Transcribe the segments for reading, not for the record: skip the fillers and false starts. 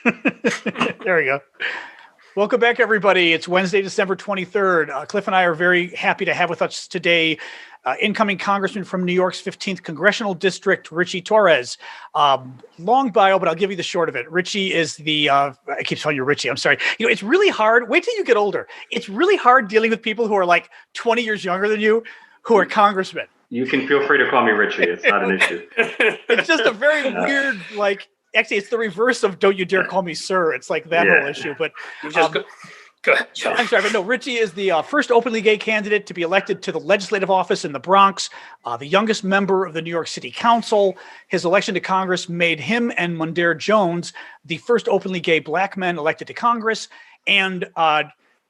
There we go. Welcome back, everybody. It's Wednesday, December 23rd. Cliff and I are very happy to have with us today incoming Congressman from New York's 15th Congressional District, Ritchie Torres. Long bio, but I'll give you the short of it. Ritchie is I keep calling you Ritchie. I'm sorry. It's really hard. Wait till you get older. It's really hard dealing with people who are like 20 years younger than you, who are congressmen. You can feel free to call me Ritchie. It's not an issue. It's just a very weird, actually, it's the reverse of "Don't you dare call me sir." It's like that whole issue. But go ahead, John. I'm sorry, but no. Ritchie is the first openly gay candidate to be elected to the legislative office in the Bronx. The youngest member of the New York City Council. His election to Congress made him and Mondaire Jones the first openly gay black men elected to Congress. And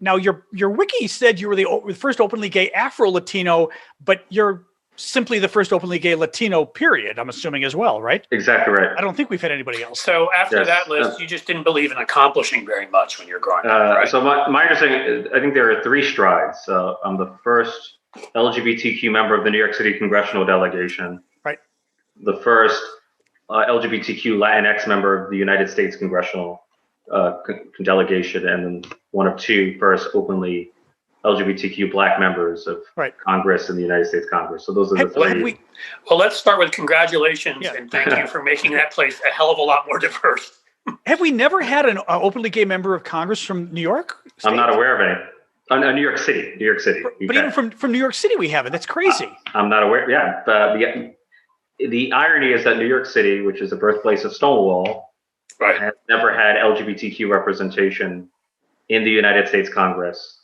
now your wiki said you were the first openly gay Afro-Latino, but you're simply the first openly gay Latino, period, I'm assuming as well, right? Exactly right. I don't think we've had anybody else. So after that list, you just didn't believe in accomplishing very much when you're growing up, right? So my understanding is, I think there are three strides. I'm the first LGBTQ member of the New York City congressional delegation. Right. The first LGBTQ Latinx member of the United States congressional delegation, and then one of two first openly LGBTQ black members of Congress in the United States Congress. So those are the three. Well, let's start with congratulations and thank you for making that place a hell of a lot more diverse. Have we never had an openly gay member of Congress from New York State? I'm not aware of any. New York City. But even from New York City, we haven't. That's crazy. I'm not aware. Yeah. The irony is that New York City, which is the birthplace of Stonewall, has never had LGBTQ representation in the United States Congress.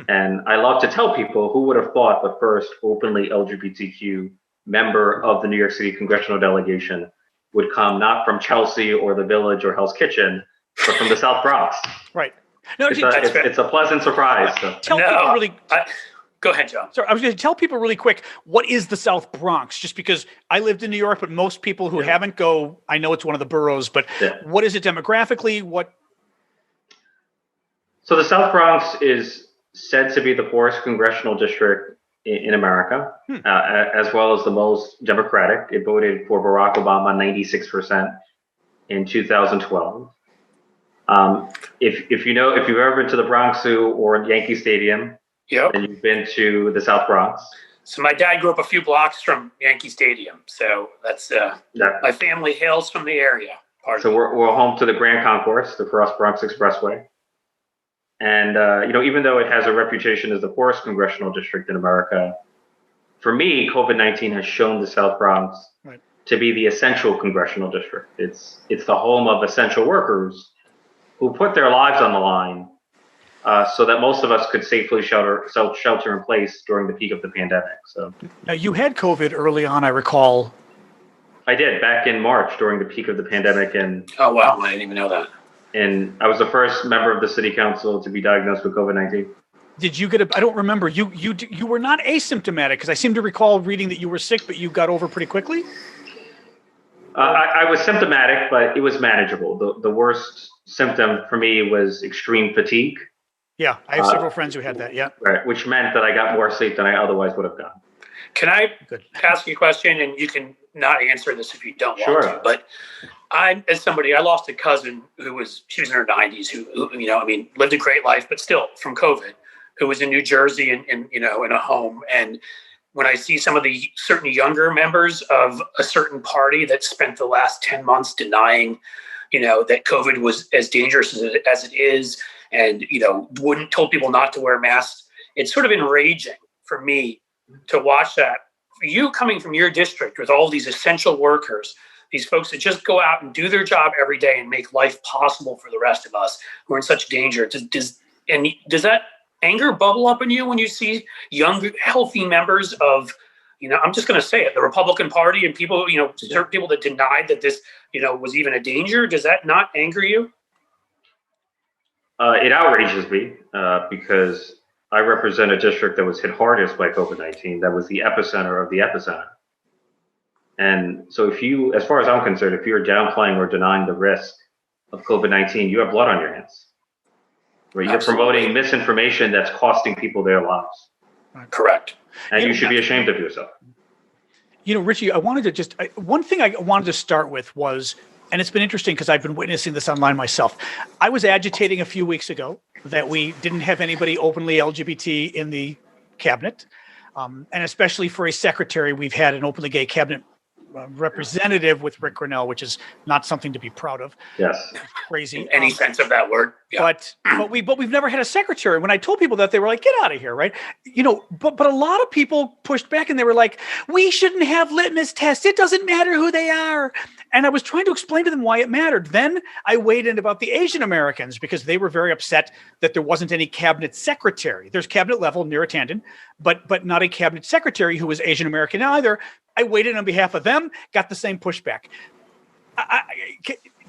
And I love to tell people, who would have thought the first openly LGBTQ member of the New York City congressional delegation would come not from Chelsea or the Village or Hell's Kitchen, but from the South Bronx. Right. No, it's a pleasant surprise. So. Go ahead, John. Sorry, I was going to tell people really quick, what is the South Bronx? Just because I lived in New York, but most people who haven't go, I know it's one of the boroughs, but what is it demographically? So the South Bronx is said to be the poorest congressional district in America, as well as the most Democratic. It voted for Barack Obama 96% in 2012. If you've ever been to the Bronx Zoo or Yankee Stadium, and you've been to the South Bronx. So my dad grew up a few blocks from Yankee Stadium, so that's my family hails from the area. So we're home to the Grand Concourse, the Cross Bronx Expressway. And, even though it has a reputation as the poorest congressional district in America, for me, COVID-19 has shown the South Bronx to be the essential congressional district. It's the home of essential workers who put their lives on the line so that most of us could safely shelter in place during the peak of the pandemic. So now, you had COVID early on, I recall. I did, back in March during the peak of the pandemic. Oh, wow. I didn't even know that. And I was the first member of the city council to be diagnosed with COVID-19. Did you I don't remember. You were not asymptomatic, because I seem to recall reading that you were sick, but you got over pretty quickly? I was symptomatic, but it was manageable. The worst symptom for me was extreme fatigue. Yeah, I have several friends who had that, Right, which meant that I got more sleep than I otherwise would have gotten. Can I ask you a question, and you can not answer this if you don't want to, but I lost a cousin she was in her 90s, who lived a great life, but still from COVID, who was in New Jersey and in a home. And when I see some of the certain younger members of a certain party that spent the last 10 months denying, that COVID was as dangerous as it is, and, told people not to wear masks, it's sort of enraging for me to watch that. For you, coming from your district with all these essential workers, these folks that just go out and do their job every day and make life possible for the rest of us who are in such danger. Does that anger bubble up in you when you see young, healthy members of, I'm just going to say it, the Republican Party, and people, certain people that denied that this, was even a danger? Does that not anger you? It outrages me because I represent a district that was hit hardest by COVID-19. That was the epicenter of the epicenter. And so as far as I'm concerned, if you're downplaying or denying the risk of COVID-19, you have blood on your hands. Right? You're promoting misinformation that's costing people their lives. Correct. And you should be ashamed of yourself. Ritchie, I wanted to one thing I wanted to start with was, and it's been interesting because I've been witnessing this online myself. I was agitating a few weeks ago that we didn't have anybody openly LGBT in the cabinet. And especially for a secretary, we've had an openly gay cabinet representative with Rick Grinnell, which is not something to be proud of. Yes. Crazy. In any sense of that word. Yeah. But we've never had a secretary. When I told people that, they were like, get out of here, right? But a lot of people pushed back and they were like, we shouldn't have litmus tests. It doesn't matter who they are. And I was trying to explain to them why it mattered. Then I weighed in about the Asian Americans because they were very upset that there wasn't any cabinet secretary. There's cabinet level, Neera Tanden, but not a cabinet secretary who was Asian American either. I weighed in on behalf of them, got the same pushback.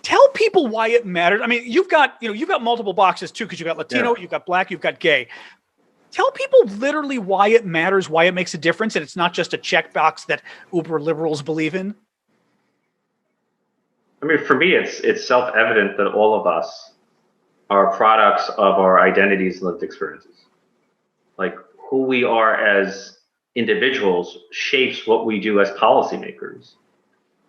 Tell people why it mattered. I mean, you've got multiple boxes too, because you've got Latino, you've got Black, you've got gay. Tell people literally why it matters, why it makes a difference, and it's not just a checkbox that uber liberals believe in. I mean, for me, it's self-evident that all of us are products of our identities and lived experiences. Like who we are as individuals shapes what we do as policymakers.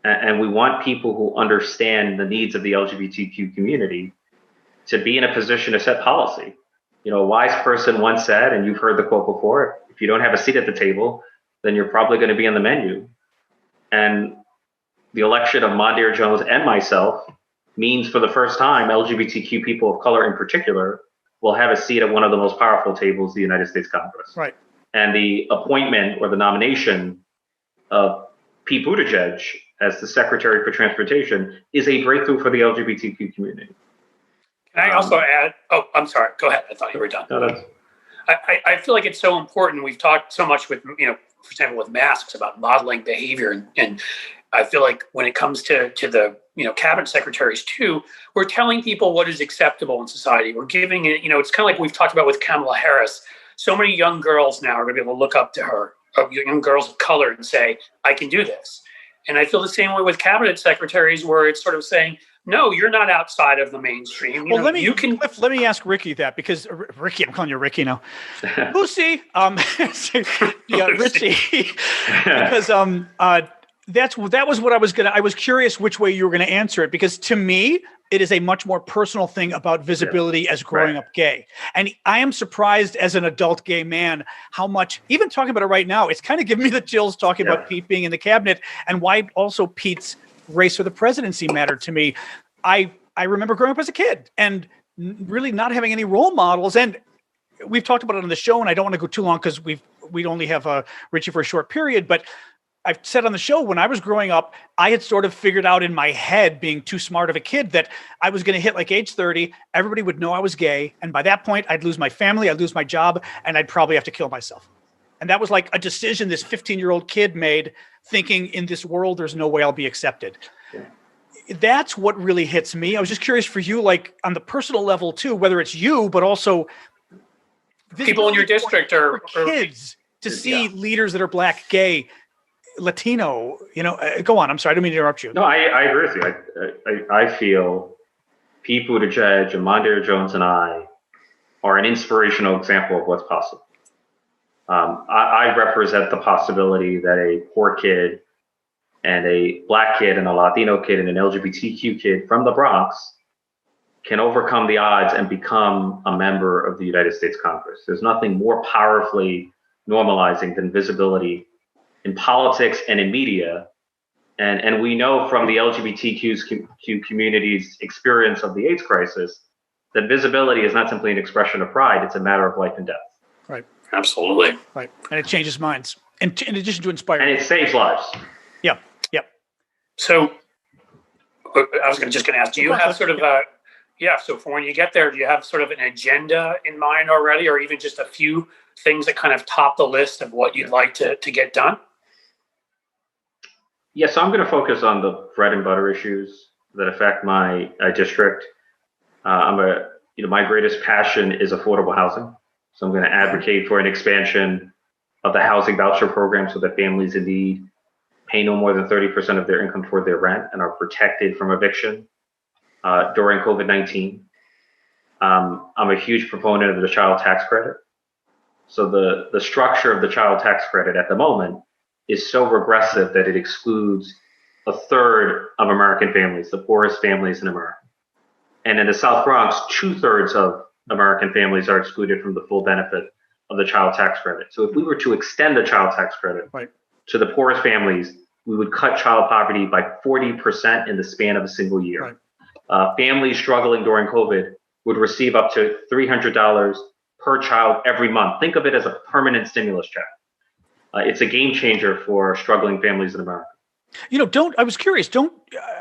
And we want people who understand the needs of the LGBTQ community to be in a position to set policy. A wise person once said, and you've heard the quote before, if you don't have a seat at the table, then you're probably going to be on the menu. And the election of Mondaire Jones and myself means for the first time, LGBTQ people of color in particular will have a seat at one of the most powerful tables of the United States Congress. Right. And the appointment or the nomination of Pete Buttigieg as the Secretary for Transportation is a breakthrough for the LGBTQ community. Can I also add? Oh, I'm sorry. Go ahead. I thought you were done. No, I feel like it's so important. We've talked so much with, for example, with masks about modeling behavior. And I feel like when it comes to the, cabinet secretaries too, we're telling people what is acceptable in society. We're giving it, it's kind of like we've talked about with Kamala Harris. So many young girls now are going to be able to look up to her, young girls of color, and say, I can do this. And I feel the same way with cabinet secretaries, where it's sort of saying, no, you're not outside of the mainstream. Let me ask Ricky that, because Ricky, I'm calling you Ricky now. Lucy, Ritchie, because that was what I was curious which way you were going to answer it, because to me, it is a much more personal thing about visibility as growing up gay. And I am surprised as an adult gay man how much, even talking about it right now, it's kind of giving me the chills talking about Pete being in the cabinet and why also Pete's race for the presidency mattered to me. I remember growing up as a kid and really not having any role models. And we've talked about it on the show, and I don't want to go too long because we only have Ritchie for a short period, but I've said on the show, when I was growing up, I had sort of figured out in my head, being too smart of a kid, that I was going to hit like age 30. Everybody would know I was gay. And by that point, I'd lose my family, I'd lose my job, and I'd probably have to kill myself. And that was like a decision this 15-year-old kid made, thinking in this world, there's no way I'll be accepted. Yeah. That's what really hits me. I was just curious for you, like on the personal level too, whether it's you, but also people in your district or kids to see leaders that are Black, gay, Latino, go on. I'm sorry, I didn't mean to interrupt you. No, I agree with you. I feel Pete Buttigieg and Mondaire Jones and I are an inspirational example of what's possible. I represent the possibility that a poor kid and a Black kid and a Latino kid and an LGBTQ kid from the Bronx can overcome the odds and become a member of the United States Congress. There's nothing more powerfully normalizing than visibility in politics and in media. And we know from the LGBTQ community's experience of the AIDS crisis that visibility is not simply an expression of pride, it's a matter of life and death. Right. Absolutely. Right. And it changes minds. And in addition to inspire. And it saves lives. Yep. So I was just going to ask, do you have sort of so for when you get there, do you have sort of an agenda in mind already, or even just a few things that kind of top the list of what you'd like to get done? Yes, so I'm going to focus on the bread and butter issues that affect my district. My greatest passion is affordable housing. So I'm going to advocate for an expansion of the housing voucher program so that families in need pay no more than 30% of their income toward their rent and are protected from eviction during COVID-19. I'm a huge proponent of the child tax credit. So the structure of the child tax credit at the moment is so regressive that it excludes a third of American families, the poorest families in America. And in the South Bronx, 2/3 of American families are excluded from the full benefit of the child tax credit. So if we were to extend the child tax credit to the poorest families, we would cut child poverty by 40% in the span of a single year. Families struggling during COVID would receive up to $300 per child every month. Think of it as a permanent stimulus check. It's a game changer for struggling families in America. I was curious,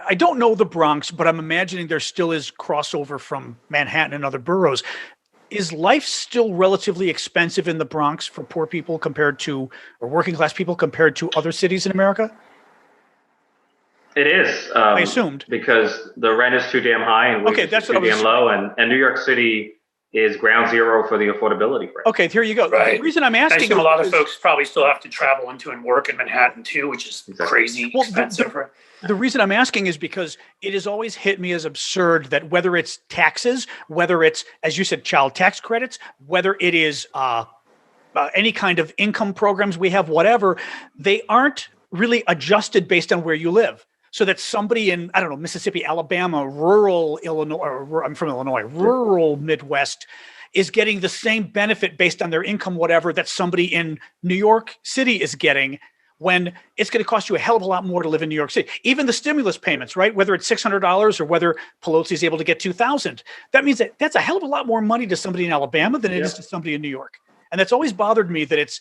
I don't know the Bronx, but I'm imagining there still is crossover from Manhattan and other boroughs. Is life still relatively expensive in the Bronx for poor people or working class people compared to other cities in America? It is. I assumed. Because the rent is too damn high and wages are too damn low, and New York City is ground zero for the affordability crisis. Okay, here you go. Right. The reason I'm asking, I assume a lot of folks probably still have to travel into and work in Manhattan too, which is crazy expensive. The reason I'm asking is because it has always hit me as absurd that whether it's taxes, whether it's, as you said, child tax credits, whether it is any kind of income programs we have, whatever, they aren't really adjusted based on where you live. So that somebody in, I don't know, Mississippi, Alabama, rural Illinois, or I'm from Illinois, rural Midwest is getting the same benefit based on their income, whatever, that somebody in New York City is getting, when it's going to cost you a hell of a lot more to live in New York City. Even the stimulus payments, right? Whether it's $600 or whether Pelosi is able to get $2,000, that means that's a hell of a lot more money to somebody in Alabama than it is to somebody in New York. And that's always bothered me that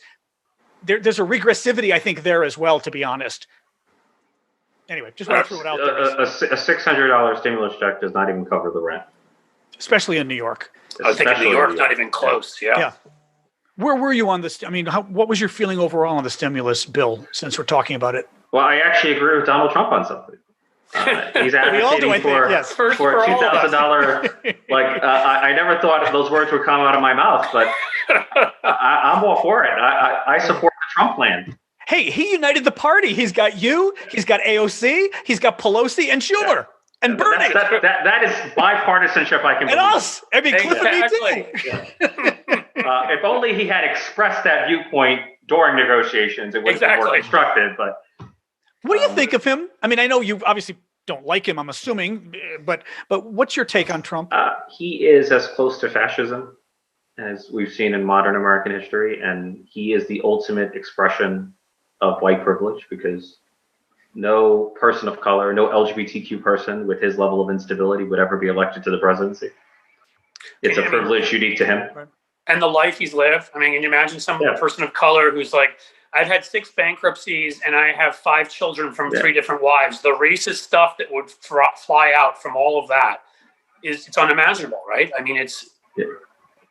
there's a regressivity, I think, there as well, to be honest. Anyway, just want to throw it out there. A $600 stimulus check does not even cover the rent. Especially in New York. I think in New York, not even close. Yeah. Where were you on this? I mean, what was your feeling overall on the stimulus bill, since we're talking about it? Well, I actually agree with Donald Trump on something. He's advocating for $2,000. I never thought those words would come out of my mouth, but I'm all for it. I support the Trump plan. Hey, he united the party. He's got you, he's got AOC, he's got Pelosi and Schumer and Bernie. That is bipartisanship, I can believe. And us. I mean, Cliff and me too. If only he had expressed that viewpoint during negotiations, it would have been more constructive. But what do you think of him? I mean, I know you obviously don't like him, I'm assuming, but what's your take on Trump? He is as close to fascism as we've seen in modern American history, and he is the ultimate expression of white privilege, because no person of color, no LGBTQ person with his level of instability would ever be elected to the presidency. It's a privilege unique to him. And the life he's lived. I mean, can you imagine some person of color who's like, I've had 6 bankruptcies and I have 5 children from 3 different wives. The racist stuff that would fly out from all of that it's unimaginable, right? I mean,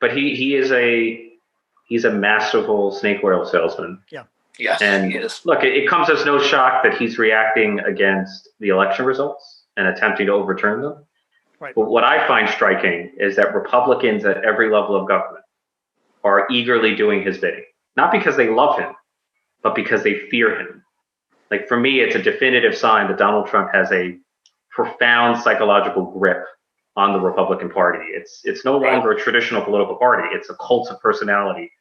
But he's a masterful snake oil salesman. Yeah. Yes, and he is. Look, it comes as no shock that he's reacting against the election results and attempting to overturn them. Right. But what I find striking is that Republicans at every level of government are eagerly doing his bidding, not because they love him, but because they fear him. Like, for me, it's a definitive sign that Donald Trump has a profound psychological grip on the Republican Party. It's no longer a traditional political party. It's a cult of personality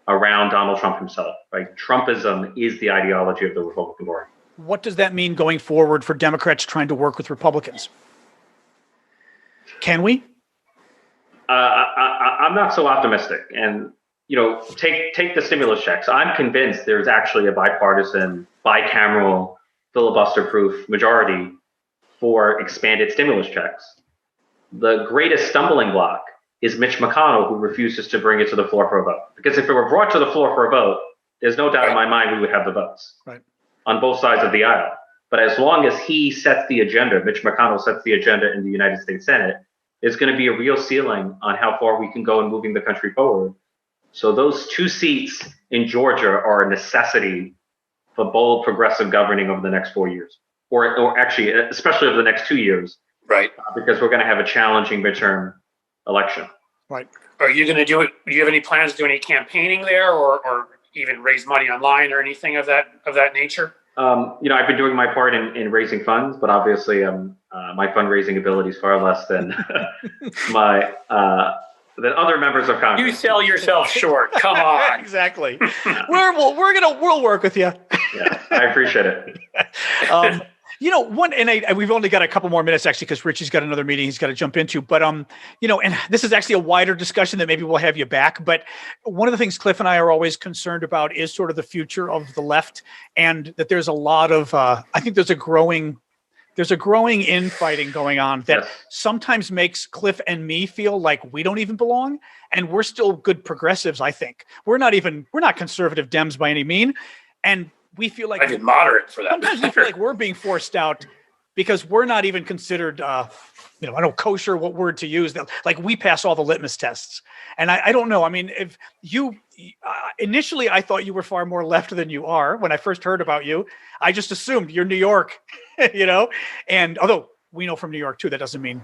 around Donald Trump himself. Right? Trumpism is the ideology of the Republican Party. What does that mean going forward for Democrats trying to work with Republicans? Can we? I'm not so optimistic. And take the stimulus checks. I'm convinced there's actually a bipartisan, bicameral, filibuster-proof majority for expanded stimulus checks. The greatest stumbling block is Mitch McConnell, who refuses to bring it to the floor for a vote. Because if it were brought to the floor for a vote, there's no doubt in my mind we would have the votes on both sides of the aisle. But as long as he sets the agenda, Mitch McConnell sets the agenda in the United States Senate, there's going to be a real ceiling on how far we can go in moving the country forward. So those 2 seats in Georgia are a necessity for bold progressive governing over the next 4 years, or actually, especially over the next 2 years. Right. Because we're going to have a challenging midterm election. Right. Are you going to do it? Do you have any plans to do any campaigning there, or even raise money online or anything of that nature? I've been doing my part in raising funds, but obviously my fundraising ability is far less than than other members of Congress. You sell yourself short. Come on. Exactly. We'll work with you. Yeah, I appreciate it. we've only got a couple more minutes actually, because Richie's got another meeting he's got to jump into. But and this is actually a wider discussion that maybe we'll have you back. But one of the things Cliff and I are always concerned about is sort of the future of the left, and that there's a lot of I think there's a growing infighting going on that sometimes makes Cliff and me feel like we don't even belong, and we're still good progressives. I think we're not conservative Dems by any mean, and we feel like I did moderate for that. Sometimes we feel like we're being forced out because we're not even considered, I don't kosher, what word to use. Like we pass all the litmus tests. And I don't know. I mean, if you initially, I thought you were far more left than you are. When I first heard about you, I just assumed you're New York, and although we know from New York too, that doesn't mean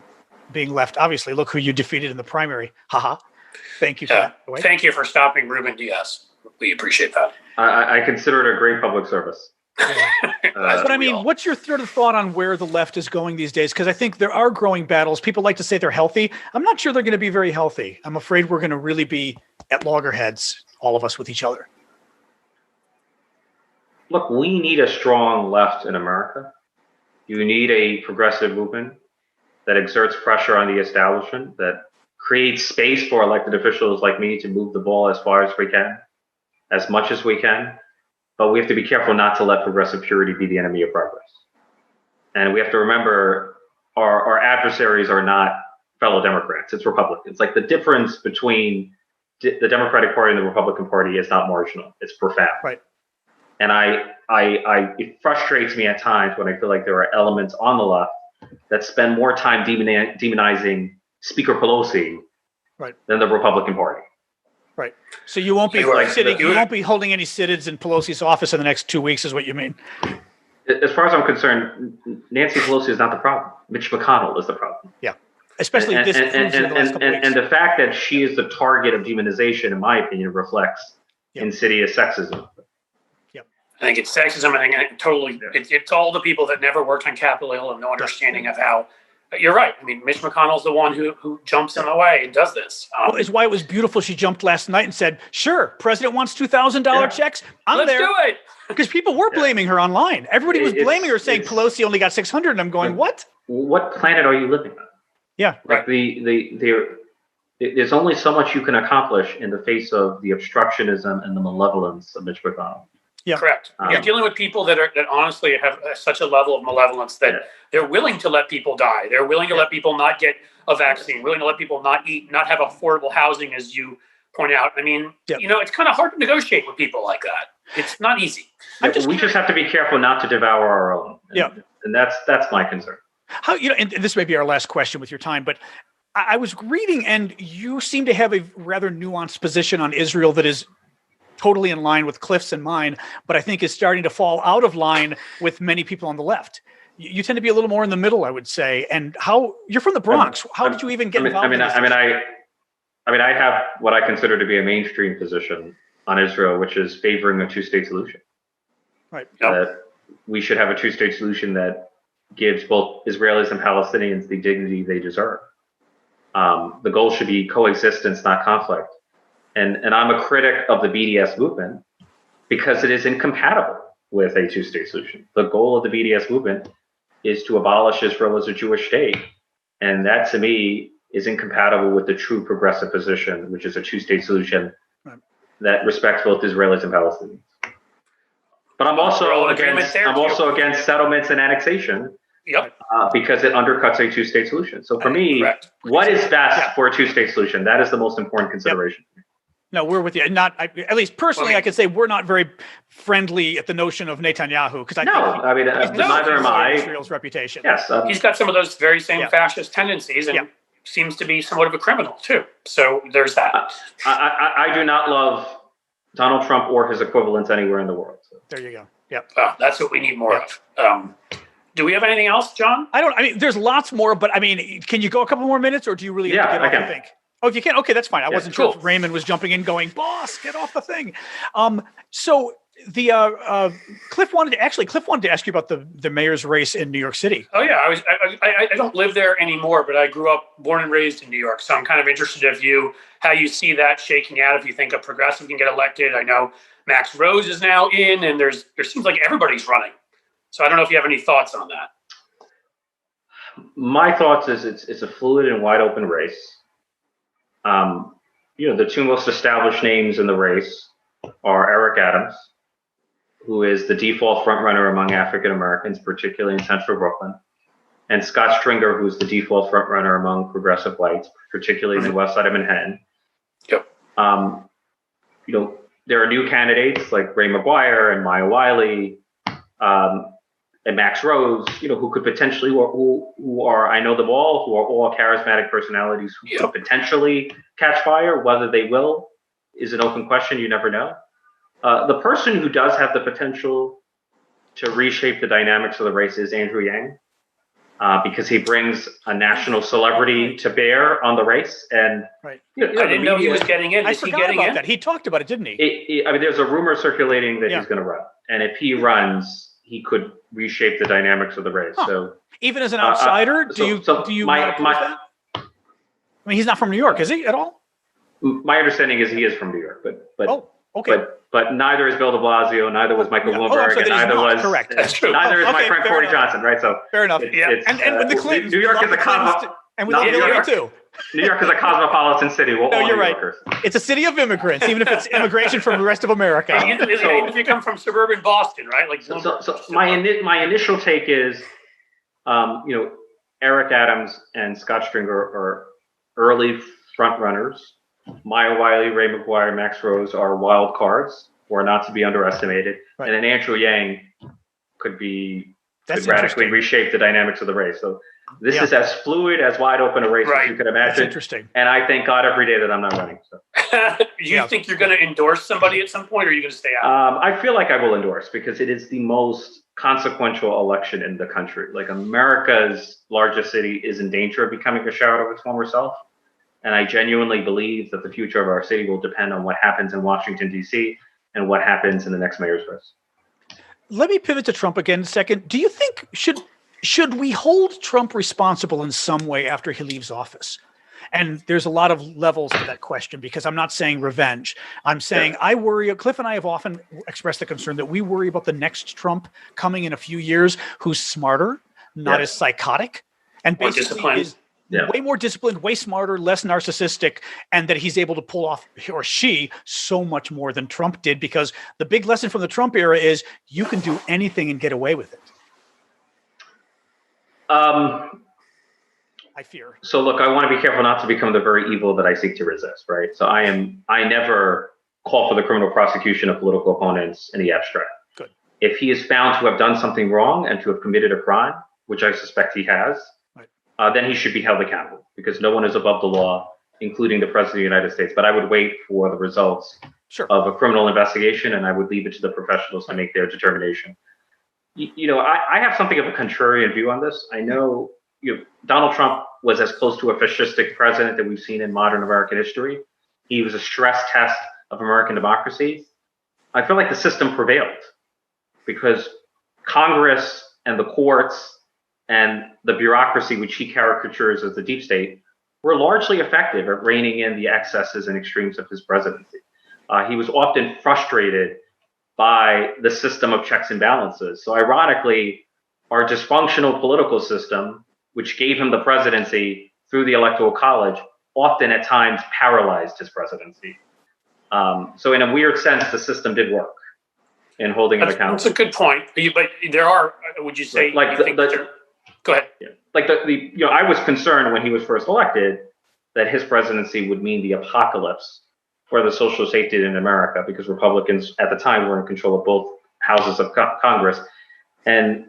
being left. Obviously, look who you defeated in the primary. Haha. Thank you for that. Thank you for stopping Ruben Diaz. We appreciate that. I consider it a great public service. But I mean, what's your third thought on where the left is going these days? Because I think there are growing battles. People like to say they're healthy. I'm not sure they're going to be very healthy. I'm afraid we're going to really be at loggerheads, all of us with each other. Look, we need a strong left in America. You need a progressive movement that exerts pressure on the establishment, that creates space for elected officials like me to move the ball as far as we can, as much as we can. But we have to be careful not to let progressive purity be the enemy of progress. And we have to remember our adversaries are not fellow Democrats, it's Republicans. Like the difference between the Democratic Party and the Republican Party is not marginal, it's profound. Right. And it frustrates me at times when I feel like there are elements on the left that spend more time demonizing Speaker Pelosi than the Republican Party. Right. So you won't be you won't be holding any sit-ins in Pelosi's office in the next 2 weeks, is what you mean? As far as I'm concerned, Nancy Pelosi is not the problem. Mitch McConnell is the problem. Yeah. Especially and the fact that she is the target of demonization, in my opinion, reflects insidious sexism. I think it's sexism. I think it's all the people that never worked on Capitol Hill and no understanding of how. You're right. I mean, Mitch McConnell's the one who jumps in the way and does this. Well, it's why it was beautiful. She jumped last night and said, "Sure, President wants $2,000 checks. Let's do it." Because people were blaming her online. Everybody was blaming her, saying Pelosi only got 600. And I'm going, what? What planet are you living on? Yeah, like there's only so much you can accomplish in the face of the obstructionism and the malevolence of Mitch McConnell. Yeah, correct. You're dealing with people that honestly have such a level of malevolence that they're willing to let people die. They're willing to let people not get a vaccine, willing to let people not eat, not have affordable housing, as you point out. I mean, it's kind of hard to negotiate with people like that. It's not easy. We just have to be careful not to devour our own. And that's my concern. How and this may be our last question with your time, but I was reading, and you seem to have a rather nuanced position on Israel that is totally in line with Cliff's and mine, but I think is starting to fall out of line with many people on the left. You tend to be a little more in the middle, I would say. And how you're from the Bronx? How did you even get involved? I have what I consider to be a mainstream position on Israel, which is favoring a two-state solution. Right. That we should have a two-state solution that gives both Israelis and Palestinians the dignity they deserve. The goal should be coexistence, not conflict. And I'm a critic of the BDS movement because it is incompatible with a two-state solution. The goal of the BDS movement is to abolish Israel as a Jewish state. And that, to me, is incompatible with the true progressive position, which is a two-state solution that respects both Israelis and Palestinians. But I'm also against settlements and annexation. Because it undercuts a two-state solution. So for me, what is best for a two-state solution? That is the most important consideration. No, we're with you. At least personally, I could say we're not very friendly at the notion of Netanyahu because neither am I. Israel's reputation. Yes, he's got some of those very same fascist tendencies, and seems to be somewhat of a criminal too. So there's that. I do not love Donald Trump or his equivalents anywhere in the world. So. There you go. Yep. That's what we need more of. Do we have anything else, John? There's lots more, but can you go a couple more minutes, or do you really have to get off the thing? Oh, you can? Okay, that's fine. I wasn't sure if Raymond was jumping in going, boss, get off the thing. So the Cliff wanted to ask you about the mayor's race in New York City. Oh, yeah. I don't live there anymore, but I grew up, born and raised in New York. So I'm kind of interested how you see that shaking out, if you think a progressive can get elected. I know Max Rose is now in, and there seems like everybody's running. So I don't know if you have any thoughts on that. My thoughts is it's a fluid and wide open race. The two most established names in the race are Eric Adams, who is the default frontrunner among African Americans, particularly in Central Brooklyn, and Scott Stringer, who's the default frontrunner among progressive whites, particularly in the West Side of Manhattan. Yep. There are new candidates like Ray McGuire and Maya Wiley, and Max Rose, who could potentially, who are, I know them all, who are all charismatic personalities who could potentially catch fire. Whether they will is an open question. You never know. The person who does have the potential to reshape the dynamics of the race is Andrew Yang, because he brings a national celebrity to bear on the race. And I didn't know he was getting in. I forgot about that. He talked about it, didn't he? There's a rumor circulating that he's going to run, and if he runs, he could reshape the dynamics of the race. Huh. So, even as an outsider, do you not oppose that? I mean, he's not from New York, is he at all? My understanding is he is from New York, but okay. But neither is Bill de Blasio, neither was Michael Bloomberg, and neither was correct. That's true. Neither is my friend Corey Johnson, right? So fair enough. And the Clintons, New York is a and we love Hillary too. New York is a cosmopolitan city. We're all New Yorkers. It's a city of immigrants, even if it's immigration from the rest of America. Even if you come from suburban Boston, right? Like so my initial take is, Eric Adams and Scott Stringer are early front runners. Maya Wiley, Ray McGuire, Max Rose are wild cards who are not to be underestimated. Right. And then Andrew Yang could radically reshape the dynamics of the race. So this is as fluid, as wide open a race as you could imagine. That's interesting. And I thank God every day that I'm not running. So. You think you're going to endorse somebody at some point, or are you going to stay out? I feel like I will endorse, because it is the most consequential election in the country. Like, America's largest city is in danger of becoming a shadow of its former self. And I genuinely believe that the future of our city will depend on what happens in Washington, D.C., and what happens in the next mayor's race. Let me pivot to Trump again a second. Do you think, should we hold Trump responsible in some way after he leaves office? And there's a lot of levels to that question, because I'm not saying revenge. I'm saying I worry, Cliff and I have often expressed the concern that we worry about the next Trump coming in a few years, who's smarter, not as psychotic, and basically is way more disciplined, way smarter, less narcissistic, and that he's able to pull off, or she, so much more than Trump did, because the big lesson from the Trump era is you can do anything and get away with it. I fear. So look, I want to be careful not to become the very evil that I seek to resist, right? So I never call for the criminal prosecution of political opponents in the abstract. Good. If he is found to have done something wrong and to have committed a crime, which I suspect he has, then he should be held accountable, because no one is above the law, including the President of the United States. But I would wait for the results of a criminal investigation, and I would leave it to the professionals to make their determination. I have something of a contrarian view on this. I know Donald Trump was as close to a fascistic president that we've seen in modern American history. He was a stress test of American democracy. I feel like the system prevailed, because Congress and the courts and the bureaucracy, which he caricatures as the deep state, were largely effective at reining in the excesses and extremes of his presidency. He was often frustrated by the system of checks and balances. So ironically, our dysfunctional political system, which gave him the presidency through the Electoral College, often at times paralyzed his presidency. So in a weird sense, the system did work in holding him accountable. That's a good point. But there are, would you say, go ahead. Yeah. I was concerned when he was first elected that his presidency would mean the apocalypse for the social safety net in America, because Republicans at the time were in control of both houses of Congress. And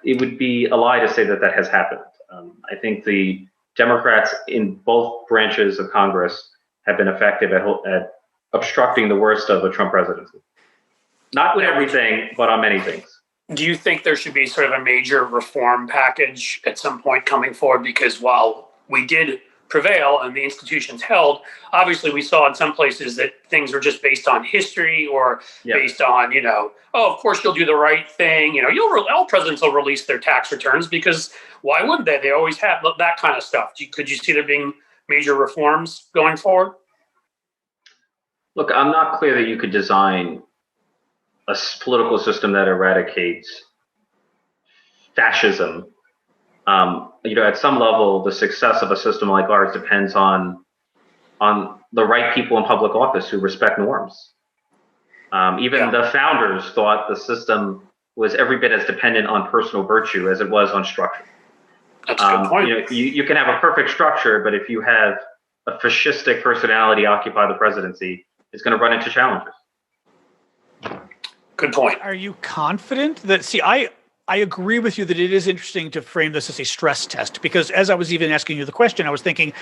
it would be a lie to say that has happened. I think the Democrats in both branches of Congress have been effective at obstructing the worst of the Trump presidency. Not with everything, but on many things. Do you think there should be sort of a major reform package at some point coming forward? Because while we did prevail and the institutions held, obviously we saw in some places that things were just based on history or based on, of course you'll do the right thing. All presidents will release their tax returns, because why wouldn't they? They always have that kind of stuff. Could you see there being major reforms going forward? Look, I'm not clear that you could design a political system that eradicates fascism, at some level, the success of a system like ours depends on the right people in public office who respect norms. Even the founders thought the system was every bit as dependent on personal virtue as it was on structure. That's a good point. You can have a perfect structure, but if you have a fascistic personality occupy the presidency, it's going to run into challenges. Good point. Are you confident that, I agree with you that it is interesting to frame this as a stress test, because as I was even asking you the question, I was thinking,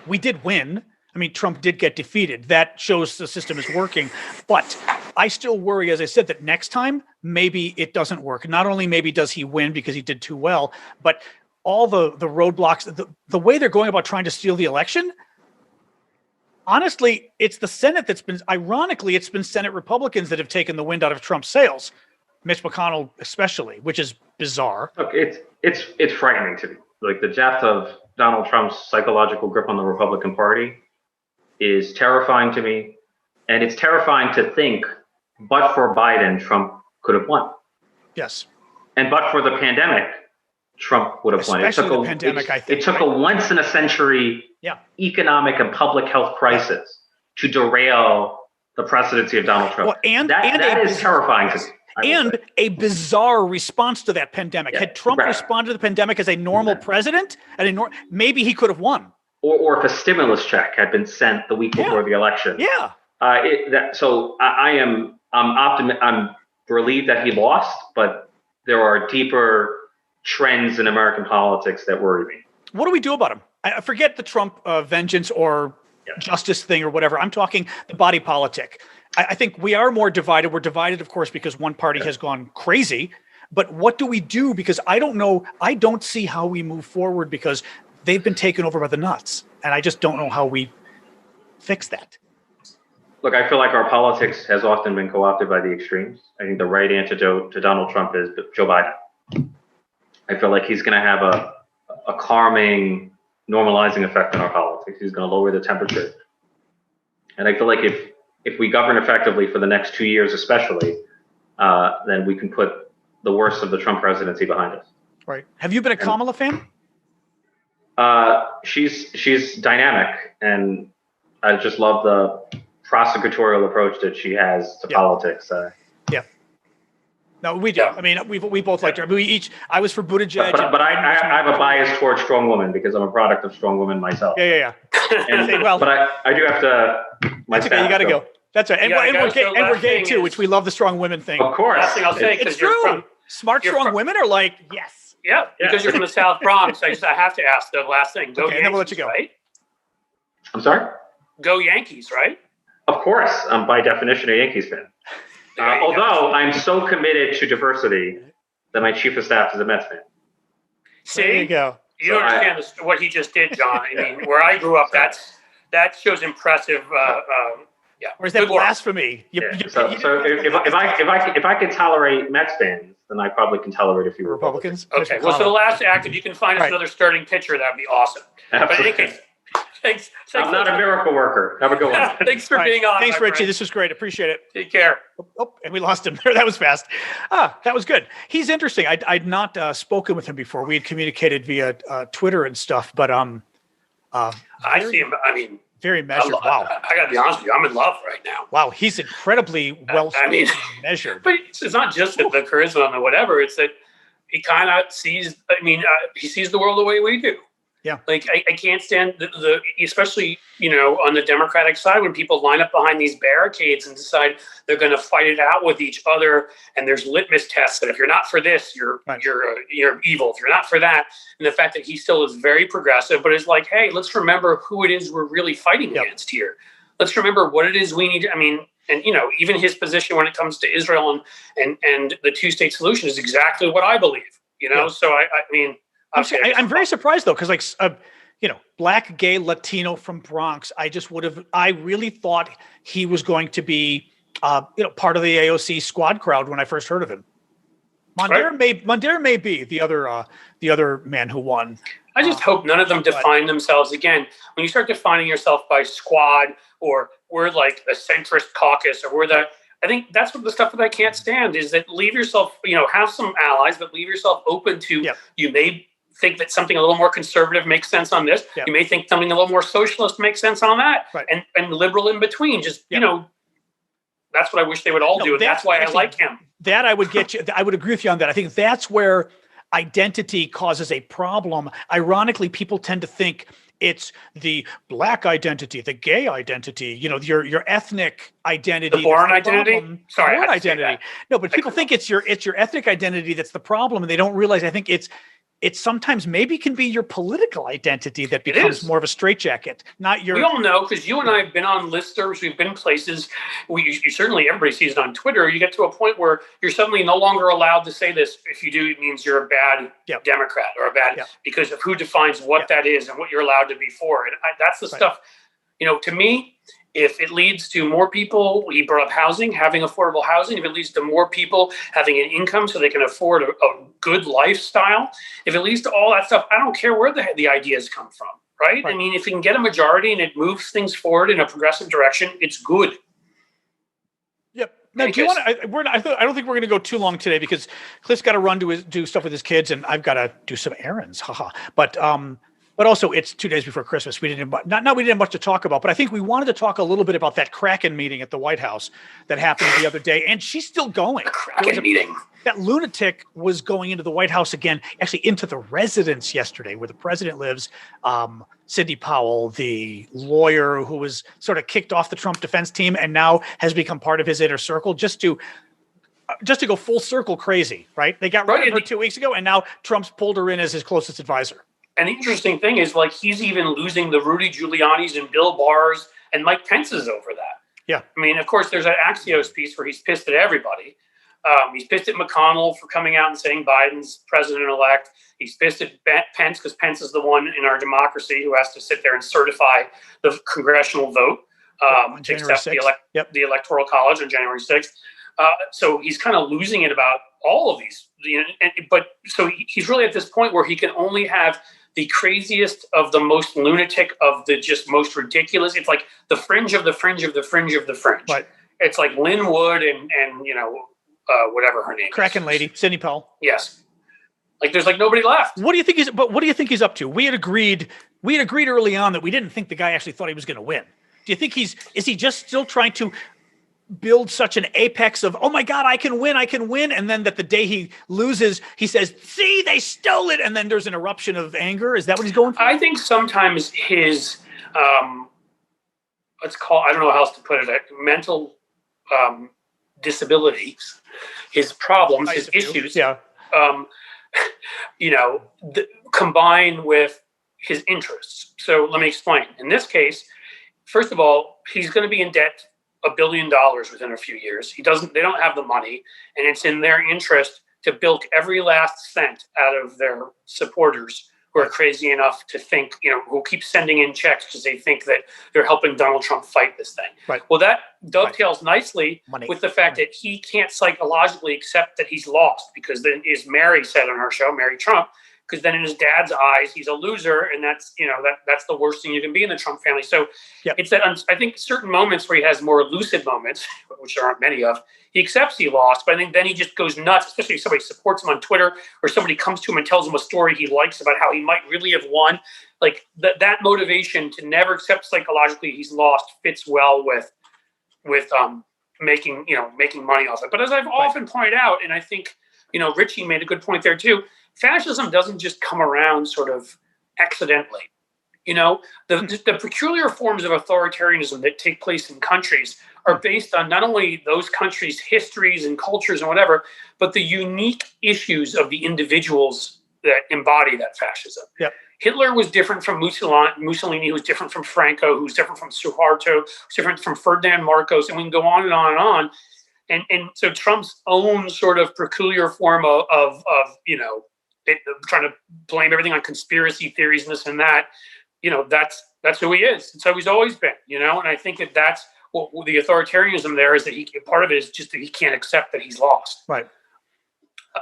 we did win. I mean, Trump did get defeated. That shows the system is working. But I still worry, as I said, that next time, maybe it doesn't work. Not only maybe does he win because he did too well, but all the roadblocks, the way they're going about trying to steal the election, honestly, it's the Senate it's been Senate Republicans that have taken the wind out of Trump's sails. Mitch McConnell especially, which is bizarre. Look, it's frightening to me. Like, the depth of Donald Trump's psychological grip on the Republican Party is terrifying to me. And it's terrifying to think, but for Biden, Trump could have won. Yes. And but for the pandemic, Trump would have won. Especially the pandemic, I think. It took a once in a century economic and public health crisis to derail the presidency of Donald Trump. Well, that is terrifying to me. And a bizarre response to that pandemic. Had Trump responded to the pandemic as a normal president, maybe he could have won. Or if a stimulus check had been sent the week before the election. Yeah. I'm relieved that he lost, but there are deeper trends in American politics that worry me. What do we do about him? I forget the Trump vengeance or justice thing or whatever. I'm talking the body politic. I think we are more divided. We're divided, of course, because one party has gone crazy. But what do we do? Because I don't know. I don't see how we move forward because they've been taken over by the nuts. And I just don't know how we fix that. Look, I feel like our politics has often been co-opted by the extremes. I think the right antidote to Donald Trump is Joe Biden. I feel like he's going to have a calming, normalizing effect on our politics. He's going to lower the temperature. And I feel like if we govern effectively for the next 2 years, especially, then we can put the worst of the Trump presidency behind us. Right. Have you been a Kamala fan? She's dynamic, and I just love the prosecutorial approach that she has to politics. No, we do. I mean, we both liked her. I was for Buttigieg. But I have a bias towards strong women because I'm a product of strong women myself. Yeah. But I do have to. That's okay. You got to go. That's right. And we're gay too, which we love the strong women thing. Of course. Last thing I'll say, it's true. Smart, strong women are like, yes. Yeah, because you're from the South Bronx. I have to ask the last thing. Go Yankees, and then we'll let you go. Right? I'm sorry? Go Yankees, right? Of course. I'm by definition a Yankees fan. Although I'm so committed to diversity that my chief of staff is a Mets fan. See, there you go. You don't understand what he just did, John. I mean, where I grew up, that shows impressive. Or is that blasphemy? So if I can tolerate Mets fans, then I probably can tolerate a few Republicans. Okay. Well, so the last act, if you can find us another starting pitcher, that'd be awesome. Absolutely. But in any case, thanks. I'm not a miracle worker. Have a good one. Thanks for being on. Thanks, Richie. This was great. Appreciate it. Take care. Oh, and we lost him there. That was fast. That was good. He's interesting. I'd not spoken with him before. We had communicated via Twitter and stuff, but I see him. I mean, very measured. Wow. I got to be honest with you. I'm in love right now. Wow. He's incredibly measured. But it's not just the charisma and the whatever. It's that he kind of sees, he sees the world the way we do. Yeah. Like, I can't stand the especially, on the Democratic side, when people line up behind these barricades and decide they're going to fight it out with each other. And there's litmus tests that if you're not for this, you're evil. If you're not for that. And the fact that he still is very progressive, but is like, hey, let's remember who it is we're really fighting against here. Let's remember what it is we need. And even his position when it comes to Israel and the two-state solution is exactly what I believe, So I'm very surprised though, because black, gay, Latino from Bronx, I really thought he was going to be, part of the AOC squad crowd when I first heard of him. Mondare may be the other man who won. I just hope none of them define themselves again. When you start defining yourself by squad or we're like the centrist caucus or we're the, I think that's what the stuff that I can't stand is that leave yourself, have some allies, but leave yourself open to, you may think that something a little more conservative makes sense on this. You may think something a little more socialist makes sense on that, and liberal in between. Just, that's what I wish they would all do. And that's why I like him. That I would get you. I would agree with you on that. I think that's where identity causes a problem. Ironically, people tend to think it's the Black identity, the gay identity, your ethnic identity. The foreign identity? Sorry, foreign identity. No, but people think it's your ethnic identity that's the problem, and they don't realize, I think it's sometimes maybe can be your political identity that becomes more of a straitjacket, not your... We all know, because you and I have been on listservs, we've been places, you certainly, everybody sees it on Twitter, you get to a point where you're suddenly no longer allowed to say this. If you do, it means you're a bad Democrat or a bad, because of who defines what that is and what you're allowed to be for. And that's the stuff, to me, if it leads to more people, he brought up housing, having affordable housing, if it leads to more people having an income so they can afford a good lifestyle, if it leads to all that stuff, I don't care where the ideas come from, right? I mean, if you can get a majority and it moves things forward in a progressive direction, it's good. Yep. Now, do you want to? I don't think we're going to go too long today because Cliff's got to run to do stuff with his kids, and I've got to do some errands. Haha. But also, it's 2 days before Christmas. We didn't have much to talk about, but I think we wanted to talk a little bit about that Kraken meeting at the White House that happened the other day, and she's still going. The Kraken meeting. That lunatic was going into the White House again, actually into the residence yesterday where the president lives. Sidney Powell, the lawyer who was sort of kicked off the Trump defense team and now has become part of his inner circle, just to go full circle crazy, right? They got rid of her 2 weeks ago, and now Trump's pulled her in as his closest advisor. And the interesting thing is, he's even losing the Rudy Giuliani's and Bill Barr's and Mike Pence's over that. Yeah. I mean, of course, there's that Axios piece where he's pissed at everybody. He's pissed at McConnell for coming out and saying Biden's president-elect. He's pissed at Pence because Pence is the one in our democracy who has to sit there and certify the congressional vote to accept the Electoral College on January 6th. So he's kind of losing it about all of these. So he's really at this point where he can only have the craziest of the most lunatic of the just most ridiculous. It's like the fringe of the fringe of the fringe of the fringe. Right. It's like Lynn Wood and whatever her name is. Kraken lady, Sidney Powell. Yes. There's nobody left. What do you think he's up to? We had agreed early on that we didn't think the guy actually thought he was going to win. Do you think is he just still trying to build such an apex of, oh my God, I can win. And then that the day he loses, he says, see, they stole it. And then there's an eruption of anger. Is that what he's going for? I think sometimes his, I don't know how else to put it, mental disabilities, his problems, his issues, combine with his interests. So let me explain. In this case, first of all, he's going to be in debt $1 billion within a few years. They don't have the money, and it's in their interest to bilk every last cent out of their supporters who are crazy enough to think, who keep sending in checks because they think that they're helping Donald Trump fight this thing. Right. Well, that dovetails nicely with the fact that he can't psychologically accept that he's lost, because then, as Mary said on her show, Mary Trump, because then in his dad's eyes, he's a loser, and that's that's the worst thing you can be in the Trump family. So it's that I think certain moments where he has more lucid moments, which there aren't many of, he accepts he lost, but I think then he just goes nuts, especially if somebody supports him on Twitter or somebody comes to him and tells him a story he likes about how he might really have won. That motivation to never accept psychologically he's lost fits well with making money off it. But as I've often pointed out, and I think Ritchie made a good point there too, fascism doesn't just come around sort of accidentally. The peculiar forms of authoritarianism that take place in countries are based on not only those countries' histories and cultures and whatever, but the unique issues of the individuals that embody that fascism. Yep. Hitler was different from Mussolini, was different from Franco, who's different from Suharto, who's different from Ferdinand Marcos, and we can go on and on and on. And so Trump's own sort of peculiar form of trying to blame everything on conspiracy theories and this and that, that's who he is. And so he's always been, and I think that's what the authoritarianism there is, that part of it is just that he can't accept that he's lost. Right.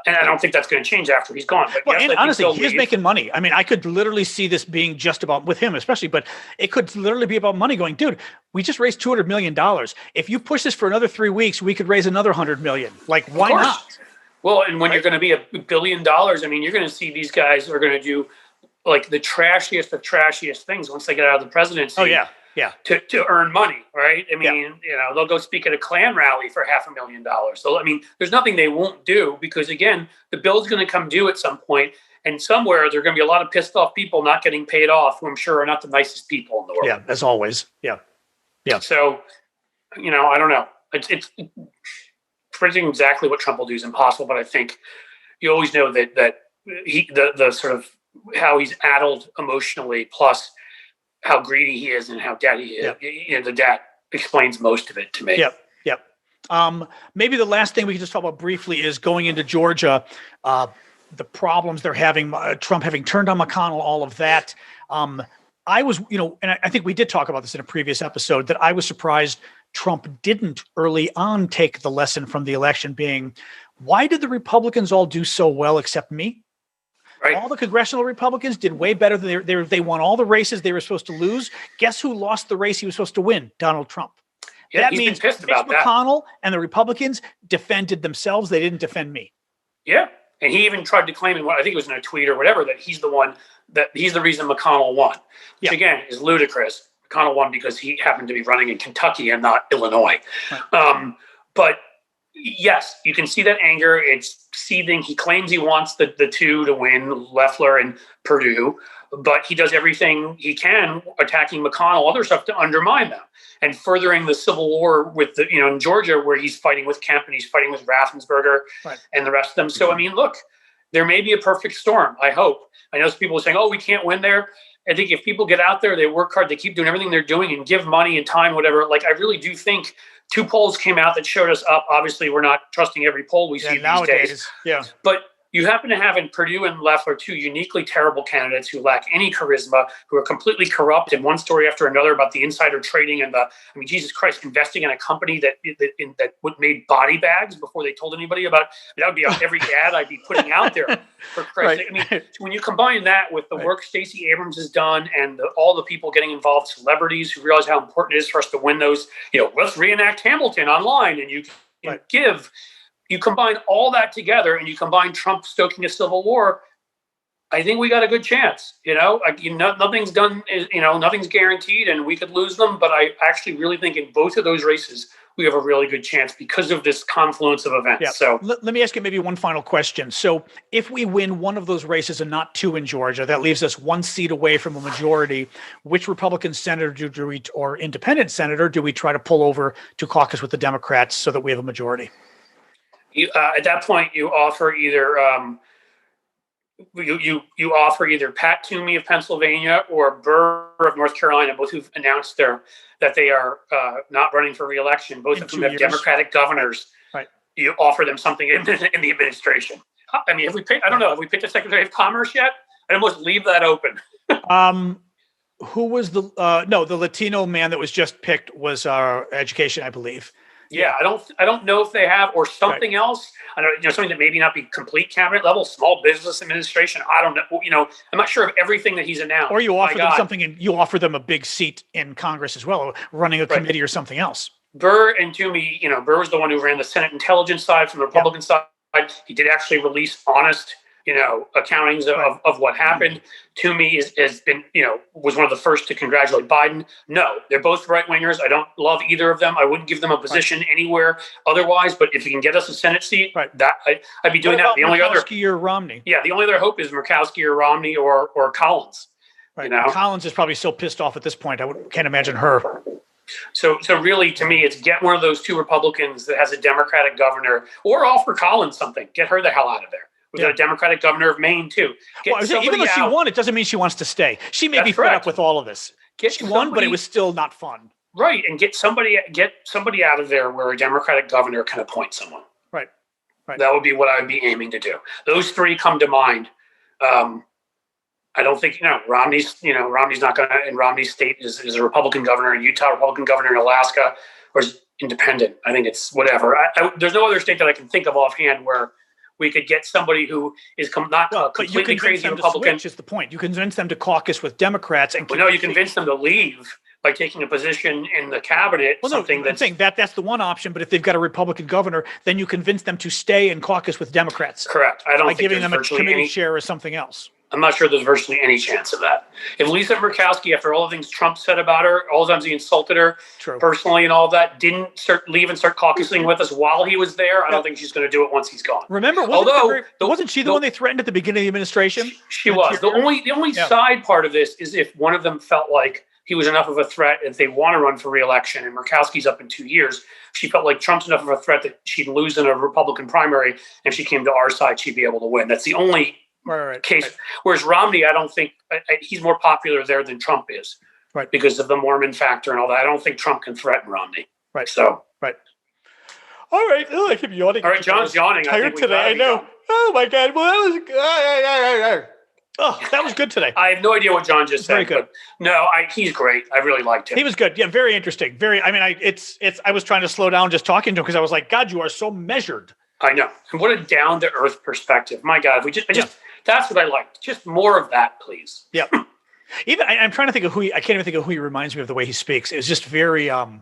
And I don't think that's going to change after he's gone. But well, yes, and honestly, he's making money. I mean, I could literally see this being just about, with him especially, but it could literally be about money going, dude, we just raised $200 million. If you push this for another 3 weeks, we could raise another $100 million. Like, why not? Well, and when you're going to be $1 billion, I mean, you're going to see these guys are going to do like the trashiest of trashiest things once they get out of the presidency. Oh, yeah. Yeah. To earn money, right? I mean, they'll go speak at a Klan rally for $500,000. So, I mean, there's nothing they won't do because, again, the bill's going to come due at some point, and somewhere there are going to be a lot of pissed off people not getting paid off, who I'm sure are not the nicest people in the world. Yeah, as always. Yeah. Yeah. So, I don't know. It's predicting exactly what Trump will do is impossible, but I think you always know that the sort of how he's addled emotionally, plus how greedy he is and how debt he is. Yep. The debt explains most of it to me. Yep. Maybe the last thing we can just talk about briefly is going into Georgia, the problems they're having, Trump having turned on McConnell, all of that. I was, and I think we did talk about this in a previous episode, that I was surprised Trump didn't early on take the lesson from the election being, why did the Republicans all do so well except me? Right. All the congressional Republicans did way better than they won all the races they were supposed to lose. Guess who lost the race he was supposed to win? Donald Trump. Yeah, that means Mitch McConnell and the Republicans defended themselves. They didn't defend me. Yeah. And he even tried to claim, I think it was in a tweet or whatever, that he's the reason McConnell won. Which again is ludicrous. McConnell won because he happened to be running in Kentucky and not Illinois. Right. But yes, you can see that anger. It's seething. He claims he wants the two to win, Loeffler and Perdue, but he does everything he can attacking McConnell, other stuff to undermine them and furthering the civil war with in Georgia, where he's fighting with Kemp and he's fighting with Raffensperger and the rest of them. So, I mean, look, there may be a perfect storm. I hope. I know some people are saying, oh, we can't win there. I think if people get out there, they work hard, they keep doing everything they're doing and give money and time, whatever. Like, I really do think 2 polls came out that showed us up. Obviously, we're not trusting every poll we see nowadays, these days. Yeah. But you happen to have in Perdue and Loeffler 2 uniquely terrible candidates who lack any charisma, who are completely corrupt, and one story after another about the insider trading and Jesus Christ, investing in a company that made body bags before they told anybody about. That would be every ad I'd be putting out there. For Christ's sake. I mean, when you combine that with the work Stacey Abrams has done and all the people getting involved, celebrities who realize how important it is for us to win those, let's reenact Hamilton online, and you can give. You combine all that together and you combine Trump stoking a civil war, I think we got a good chance. Nothing's done, nothing's guaranteed and we could lose them. But I actually really think in both of those races, we have a really good chance because of this confluence of events. Yeah. So let me ask you maybe one final question. So if we win one of those races and not 2 in Georgia, that leaves us 1 seat away from a majority. Which Republican senator or independent senator do we try to pull over to caucus with the Democrats so that we have a majority? At that point, you offer either you offer either Pat Toomey of Pennsylvania or Burr of North Carolina, both who've announced that they are not running for re-election, both of whom have Democratic governors. Right. You offer them something in the administration. I mean, have we picked a Secretary of Commerce yet? I'd almost leave that open. Who was the Latino man that was just picked was education, I believe. Yeah, I don't know if they have or something else. I don't something that maybe not be complete cabinet level, small business administration. I don't know. I'm not sure of everything that he's announced. Or you offer them something and you offer them a big seat in Congress as well, running a committee or something else. Burr and Toomey, Burr was the one who ran the Senate intelligence side from the Republican side. He did actually release honest, accountings of what happened. Toomey has been, was one of the first to congratulate Biden. No, they're both right wingers. I don't love either of them. I wouldn't give them a position anywhere otherwise. But if you can get us a Senate seat, that I'd be doing that. The only other or Romney. Yeah, the only other hope is Murkowski or Romney or Collins. Right. Collins is probably so pissed off at this point. Can't imagine her. So really, to me, it's get one of those 2 Republicans that has a Democratic governor, or offer Collins something. Get her the hell out of there. We've got a Democratic governor of Maine, too. Even though she won, it doesn't mean she wants to stay. She may be fed up with all of this. She won, but it was still not fun. Right, and get somebody out of there where a Democratic governor can appoint someone. Right. That would be what I would be aiming to do. Those 3 come to mind. I don't think, Romney's not going to, and Romney's state is a Republican governor in Utah, Republican governor in Alaska, or is independent. I think it's whatever. There's no other state that I can think of offhand where we could get somebody who is not but you completely convince crazy them Republican. to switch is the point. You convince them to caucus with Democrats and Well, no, you convince them to leave by taking a position in the cabinet. Well, no, I'm saying that's the one option. But if they've got a Republican governor, then you convince them to stay and caucus with Democrats. Correct. I don't by think giving them a virtually committee any chair or something else. I'm not sure there's virtually any chance of that. If Lisa Murkowski, after all the things Trump said about her, all the times he insulted her personally and all that, didn't leave and start caucusing with us while he was there, I don't think she's going to do it once he's gone. Remember, wasn't she the one they threatened at the beginning of the administration? She was. The only side part of this is if one of them felt like he was enough of a threat if they want to run for re-election, and Murkowski's up in 2 years, she felt like Trump's enough of a threat that she'd lose in a Republican primary, and if she came to our side, she'd be able to win. That's the only case. Right. Whereas Romney, I don't think he's more popular there than Trump is, right? Because of the Mormon factor and all that. I don't think Trump can threaten Romney, right? So, right. All right. Oh, I keep yawning. All right, John's yawning. Tired today. I know. Oh my God. Well, that was good. Oh, that was good today. I have no idea what John just said. Very good. But no, he's great. I really liked him. He was good. Yeah, very interesting. I was trying to slow down just talking to him because I was like, God, you are so measured. I know. And what a down to earth perspective. My God, that's what I liked. Just more of that, please. Yeah. Even I'm trying to think of I can't even think of who he reminds me of the way he speaks. It was just very God.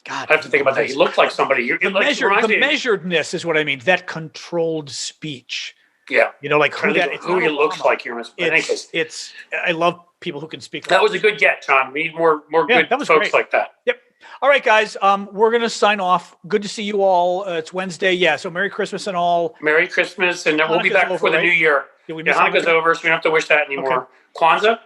I have to think about that. He looked like somebody. The measuredness is what I mean. That controlled speech. Yeah. Like who he looks like. I love people who can speak. That was a good get, John. We need more good folks great. Like that. Yep. All right, guys. We're going to sign off. Good to see you all. It's Wednesday. Yeah. So Merry Christmas and all. Merry Christmas. And then we'll be back before the new year. Hanukkah's over, so we don't have to wish that anymore. Okay. Kwanzaa?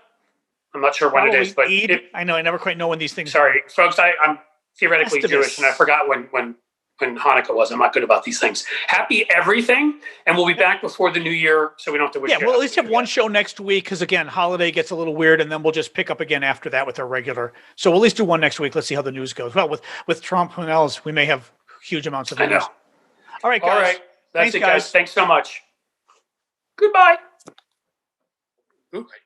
I'm not sure when it is. But I know. I never quite know when these things Sorry, folks. I'm theoretically Jewish, and I forgot when Hanukkah was. I'm not good about these things. Happy everything, and we'll be back before the new year, so we don't have to wish. Yeah, we'll at least have one show next week because again, holiday gets a little weird, and then we'll just pick up again after that with our regular. So we'll at least do one next week. Let's see how the news goes. Well, with Trump, who knows? We may have huge amounts of news. I know. All right, guys. All right, that's it, guys. Thanks so much. Goodbye. Ooh.